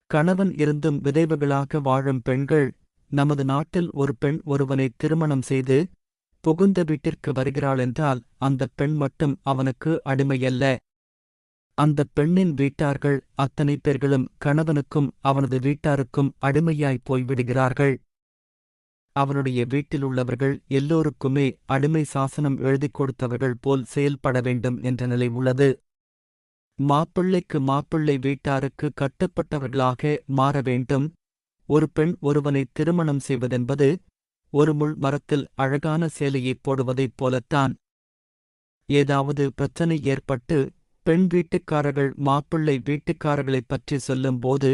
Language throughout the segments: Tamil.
கணவன் இருந்தும் விதவைகளாக வாழும் பெண்கள். நமது நாட்டில் ஒரு பெண் ஒருவனை திருமணம் செய்து புகுந்த வீட்டிற்கு வருகிறாளென்றால் அந்தப் பெண் மட்டும் அவனுக்கு அடிமையல்ல. அந்தப் பெண்ணின் வீட்டார்கள் அத்தனை பேர்களும் கணவனுக்கும் அவனது வீட்டாருக்கும் அடிமையாய்ப் போய்விடுகிறார்கள். அவனுடைய வீட்டிலுள்ளவர்கள் எல்லோருக்குமே அடிமை சாசனம் எழுதிக் கொடுத்தவர்கள் போல் செயல்பட வேண்டும் என்ற நிலை உள்ளது. மாப்பிள்ளைக்கு மாப்பிள்ளை வீட்டாருக்கு கட்டுப்பட்டவர்களாக மாற வேண்டும். ஒரு பெண் ஒருவனை திருமணம் செய்வதென்பது ஒரு முள் மரத்தில் அழகான சேலையைப் போடுவதைப் போலத்தான். ஏதாவது பிரச்சனை ஏற்பட்டு பெண் வீட்டுக்காரர்கள் மாப்பிள்ளை வீட்டுக்காரர்களைப் பற்றி சொல்லும்போது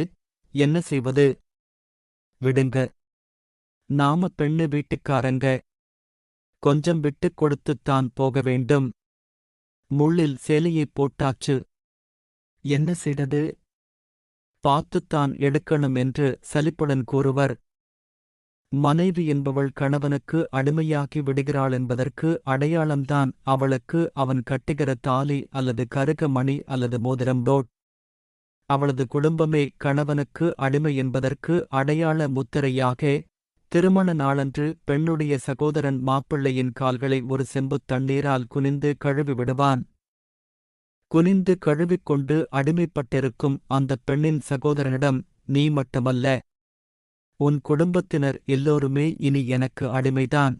என்ன செய்வது? விடுங்க, நாம பெண்ணு வீட்டுக்காரங்க, கொஞ்சம் விட்டுக் கொடுத்துத்தான் போக வேண்டும். முள்ளில் சேலையைப் போட்டாச்சு, என்ன செய்தது? பார்த்துத்தான் எடுக்கணும் என்று சலிப்புடன் கூறுவர். மனைவி என்பவள் கணவனுக்கு அடிமையாகி விடுகிறாள் என்பதற்கு அடையாளம்தான் அவளுக்கு அவன் கட்டுகிற தாலி அல்லது கருக மணி அல்லது மோதிரம் டோட். அவளது குடும்பமே கணவனுக்கு அடிமை என்பதற்கு அடையாள முத்திரையாக திருமண நாளன்று பெண்ணுடைய சகோதரன் மாப்பிள்ளையின் கால்களை ஒரு செம்புத் தண்ணீரால் குனிந்து கழுவி விடுவான். குனிந்து கழுவிக்கொண்டு அடிமைப்பட்டிருக்கும் அந்தப் பெண்ணின் சகோதரனிடம், நீ மட்டுமல்ல, உன் குடும்பத்தினர் எல்லோருமே இனி எனக்கு அடிமைதான்.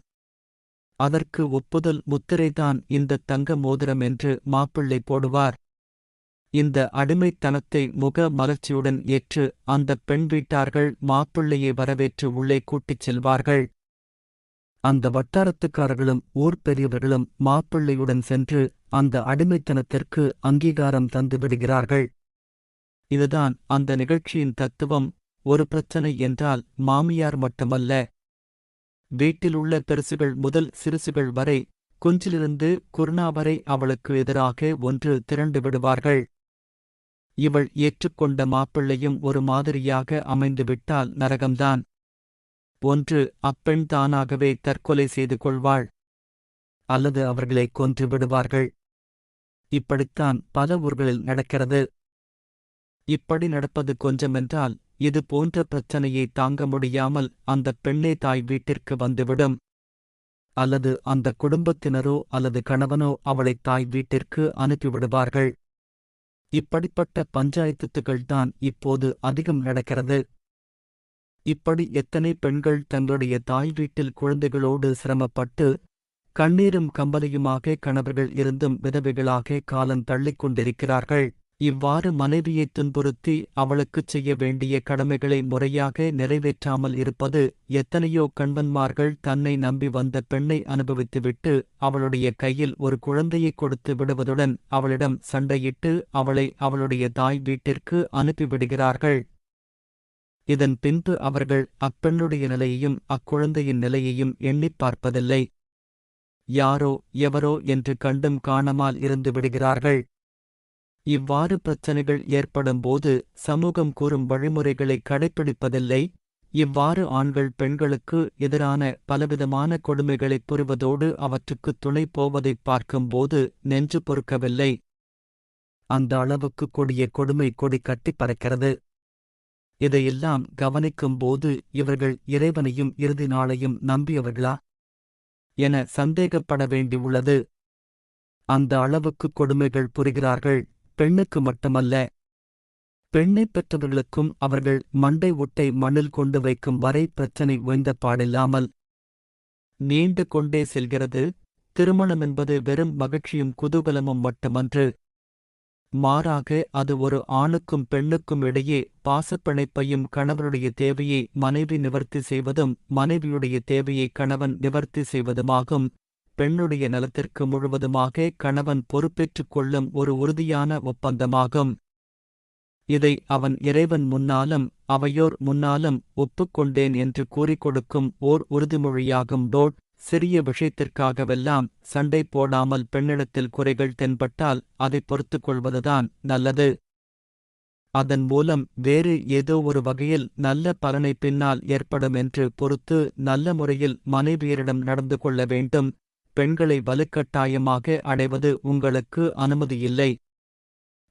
அதற்கு ஒப்புதல் முத்திரைதான் இந்த தங்க மோதிரம் என்று மாப்பிள்ளை போடுவார். இந்த அடிமைத்தனத்தை முக மலர்ச்சியுடன் ஏற்று அந்தப் பெண் வீட்டார்கள் மாப்பிள்ளையை வரவேற்று உள்ளே கூட்டிச் செல்வார்கள். அந்த வட்டாரத்துக்காரர்களும் ஊர் பெரியவர்களும் மாப்பிள்ளையுடன் சென்று அந்த அடிமைத்தனத்திற்கு அங்கீகாரம் தந்து விடுகிறார்கள். இதுதான் அந்த நிகழ்ச்சியின் தத்துவம். ஒரு பிரச்சனை என்றால் மாமியார் மட்டுமல்ல, வீட்டிலுள்ள பெருசுகள் முதல் சிறுசுகள் வரை, குஞ்சிலிருந்து குருணா வரை அவளுக்கு எதிராக ஒன்று திரண்டு விடுவார்கள். இவள் ஏற்றுக்கொண்ட மாப்பிள்ளையும் ஒரு மாதிரியாக அமைந்துவிட்டால் நரகம்தான். ஒன்று அப்பெண் தானாகவே தற்கொலை செய்து கொள்வாள், அல்லது அவர்களை கொன்று விடுவார்கள். இப்படித்தான் பல ஊர்களில் நடக்கிறது. இப்படி நடப்பது கொஞ்சமென்றால் இது போன்ற பிரச்சனையை தாங்க முடியாமல் அந்தப் பெண்ணே தாய் வீட்டிற்கு வந்துவிடும். அல்லது அந்த குடும்பத்தினரோ அல்லது கணவனோ அவளை தாய் வீட்டிற்கு அனுப்பிவிடுவார்கள். இப்படிப்பட்ட பஞ்சாயத்துகள்தான் இப்போது அதிகம் நடக்கிறது. இப்படி எத்தனை பெண்கள் தங்களுடைய தாய் வீட்டில் குழந்தைகளோடு சிரமப்பட்டு கண்ணீரும் கம்பலையுமாக கணவர்கள் இருந்தும் விதவைகளாக காலம் தள்ளிக் கொண்டிருக்கிறார்கள். இவ்வாறு மனைவியை துன்புறுத்தி அவளுக்குச் செய்ய வேண்டிய கடமைகளை முறையாக நிறைவேற்றாமல் இருப்பது எத்தனையோ கண்வன்மார்கள் தன்னை நம்பி வந்த பெண்ணை அனுபவித்துவிட்டு அவளுடைய கையில் ஒரு குழந்தையை கொடுத்து விடுவதுடன் அவளிடம் சண்டையிட்டு அவளை அவளுடைய தாய் வீட்டிற்கு அனுப்பிவிடுகிறார்கள். இதன் பின்பு அவர்கள் அப்பெண்ணுடைய நிலையையும் அக்குழந்தையின் நிலையையும் எண்ணிப் பார்ப்பதில்லை. யாரோ எவரோ என்று கண்டும் காணாமல் இருந்து விடுகிறார்கள். இவ்வாறு பிரச்சனைகள் ஏற்படும்போது சமூகம் கூறும் வழிமுறைகளை கடைப்பிடிப்பதில்லை. இவ்வாறு ஆண்கள் பெண்களுக்கு எதிரான பலவிதமான கொடுமைகளைப் புரிவதோடு அவற்றுக்குத் துணை போவதைப் பார்க்கும்போது நெஞ்சு பொறுக்கவில்லை. அந்த அளவுக்கு கொடிய கொடுமை கொடி கட்டிப் பறக்கிறது. இதையெல்லாம் கவனிக்கும்போது இவர்கள் இறைவனையும் இறுதி நாளையும் நம்பியவர்களா என சந்தேகப்பட வேண்டியுள்ளது. அந்த அளவுக்கு கொடுமைகள் புரிகிறார்கள். பெண்ணுக்கு மட்டுமல்ல, பெண்ணைப் பெற்றவர்களுக்கும் அவர்கள் மண்டை ஒட்டை மண்ணில் கொண்டு வைக்கும் வரை பிரச்சனை ஓய்ந்த பாடில்லாமல் நீண்டு கொண்டே செல்கிறது. திருமணமென்பது வெறும் மகிழ்ச்சியும் குதூகலமும் மட்டுமன்று. மாறாக அது ஒரு ஆணுக்கும் பெண்ணுக்கும் இடையே பாசப்பிணைப்பையும் கணவனுடைய தேவையை மனைவி நிவர்த்தி செய்வதும் மனைவியுடைய தேவையை கணவன் நிவர்த்தி செய்வதுமாகும். பெண்ணுடைய நலத்திற்கு முழுவதுமாக கணவன் பொறுப்பேற்றுக் கொள்ளும் ஒரு உறுதியான ஒப்பந்தமாகும். இதை அவன் இறைவன் முன்னாலும் அவையோர் முன்னாலும் ஒப்புக்கொண்டேன் என்று கூறிக் கொடுக்கும் ஓர் உறுதிமொழியாகும். டோட். சிறிய விஷயத்திற்காகவெல்லாம் சண்டை போடாமல் பெண்ணிடத்தில் குறைகள் தென்பட்டால் அதை பொறுத்துக் கொள்வதுதான் நல்லது. அதன் மூலம் வேறு ஏதோ ஒரு வகையில் நல்ல பலனை பின்னால் ஏற்படும் என்று பொறுத்து நல்ல முறையில் மனைவியரிடம் நடந்து கொள்ள வேண்டும். பெண்களை வலுக்கட்டாயமாக அடைவது உங்களுக்கு அனுமதியில்லை.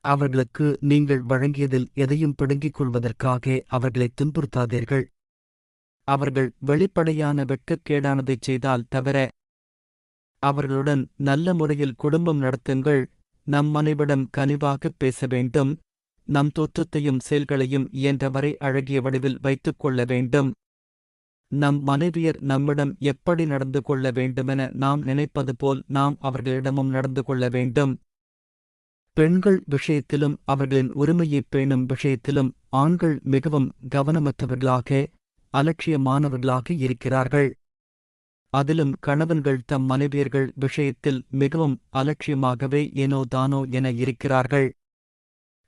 அவர்களுக்கு நீங்கள் வழங்கியதில் எதையும் பிடுங்கிக் கொள்வதற்காக அவர்களை துன்புறுத்தாதீர்கள். அவர்கள் வெளிப்படையான வெட்கக்கேடானதைச் செய்தால் தவிர. அவர்களுடன் நல்ல முறையில் குடும்பம் நடத்துங்கள். நம் மனைவிடம் கனிவாகப் பேச வேண்டும். நம் தோற்றத்தையும் செயல்களையும் இயன்றவரை அழகிய வடிவில் வைத்துக் கொள்ள வேண்டும். நம் மனைவியர் நம்மிடம் எப்படி நடந்து கொள்ள வேண்டுமென நாம் நினைப்பது போல் நாம் அவர்களிடமும் நடந்து கொள்ள வேண்டும். பெண்கள் விஷயத்திலும் அவர்களின் உரிமையைப் பேணும் விஷயத்திலும் ஆண்கள் மிகவும் கவனமற்றவர்களாக, அலட்சியமானவர்களாக இருக்கிறார்கள். அதிலும் கணவன்கள் தம் மனைவியர்கள் விஷயத்தில் மிகவும் அலட்சியமாகவே ஏனோ தானோ என இருக்கிறார்கள்.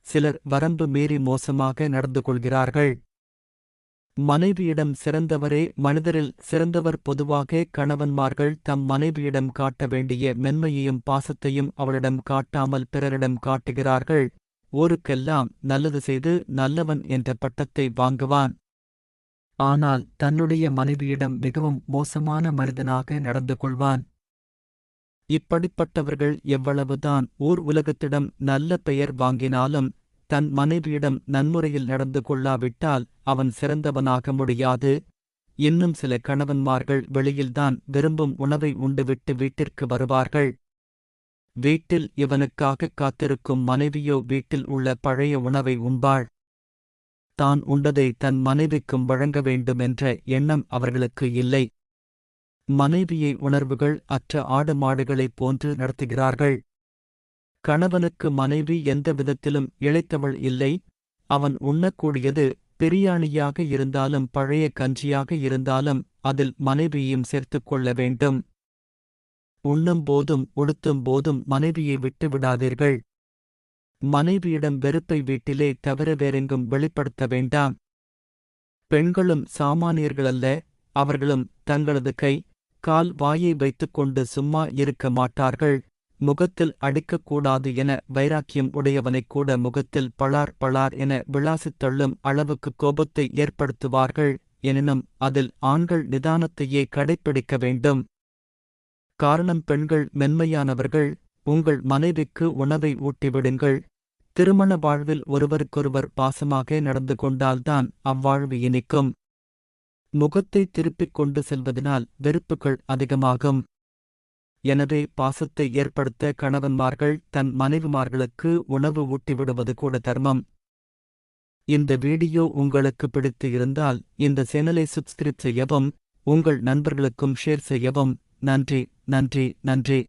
சிலர் வரம்பு மீறி மோசமாக நடந்து கொள்கிறார்கள். மனைவியிடம் சிறந்தவரே மனிதரில் சிறந்தவர். பொதுவாக கணவன்மார்கள் தம் மனைவியிடம் காட்ட வேண்டிய மென்மையையும் பாசத்தையும் அவளிடம் காட்டாமல் பிறரிடம் காட்டுகிறார்கள். ஊருக்கெல்லாம் நல்லது செய்து நல்லவன் என்ற பட்டத்தை வாங்குவான். ஆனால் தன்னுடைய மனைவியிடம் மிகவும் மோசமான மனிதனாக நடந்து கொள்வான். இப்படிப்பட்டவர்கள் எவ்வளவுதான் ஊர் உலகத்திடம் நல்ல பெயர் வாங்கினாலும் தன் மனைவியிடம் நன்முறையில் நடந்து கொள்ளாவிட்டால் அவன் சிறந்தவனாக முடியாது. இன்னும் சில கணவன்மார்கள் வெளியில்தான் விரும்பும் உணவை உண்டுவிட்டு வீட்டிற்கு வருவார்கள். வீட்டில் இவனுக்காக காத்திருக்கும் மனைவியோ வீட்டில் உள்ள பழைய உணவை உண்பாள். தான் உண்டதை தன் மனைவிக்கும் வழங்க வேண்டுமென்ற எண்ணம் அவர்களுக்கு இல்லை. மனைவியை உணர்வுகள் அற்ற ஆடு மாடுகளைப் போன்று நடத்துகிறார்கள். கணவனுக்கு மனைவி எந்த விதத்திலும் இளைத்தவள் இல்லை. அவன் உண்ணக்கூடியது பிரியாணியாக இருந்தாலும் பழைய கஞ்சியாக இருந்தாலும் அதில் மனைவியையும் சேர்த்துக் கொள்ள வேண்டும். உண்ணும் போதும் உடுத்தும் போதும் மனைவியை விட்டு விடாதீர்கள். மனைவியிடம் வெறுப்பை வீட்டிலே தவிர வேறெங்கும் வெளிப்படுத்த வேண்டாம். பெண்களும் சாமானியர்களல்ல. அவர்களும் தங்களது கை, கால், வாயை வைத்துக்கொண்டு சும்மா இருக்க மாட்டார்கள். முகத்தில் அடிக்கக்கூடாது என வைராக்கியம் உடையவனைக் கூட முகத்தில் பளார் பளார் என விளாசித் தள்ளும் அளவுக்கு கோபத்தை ஏற்படுத்துவார்கள். எனினும் அதில் ஆண்கள் நிதானத்தையே கடைப்பிடிக்க வேண்டும். காரணம், பெண்கள் மென்மையானவர்கள். உங்கள் மனைவிக்கு உணவை ஊட்டிவிடுங்கள். திருமண வாழ்வில் ஒருவருக்கொருவர் பாசமாக நடந்து கொண்டால்தான் அவ்வாழ்வு இனிக்கும். முகத்தை திருப்பிக் கொண்டு செல்வதனால் வெறுப்புகள் அதிகமாகும். எனவே பாசத்தை ஏற்படுத்த கணவன்மார்கள் தன் மனைவிமார்களுக்கு உணவு ஊட்டிவிடுவது கூட தர்மம். இந்த வீடியோ உங்களுக்கு பிடித்து இருந்தால் இந்த சேனலை சப்ஸ்கிரைப் செய்யவும், உங்கள் நண்பர்களுக்கும் ஷேர் செய்யவும். நன்றி, நன்றி, நன்றி.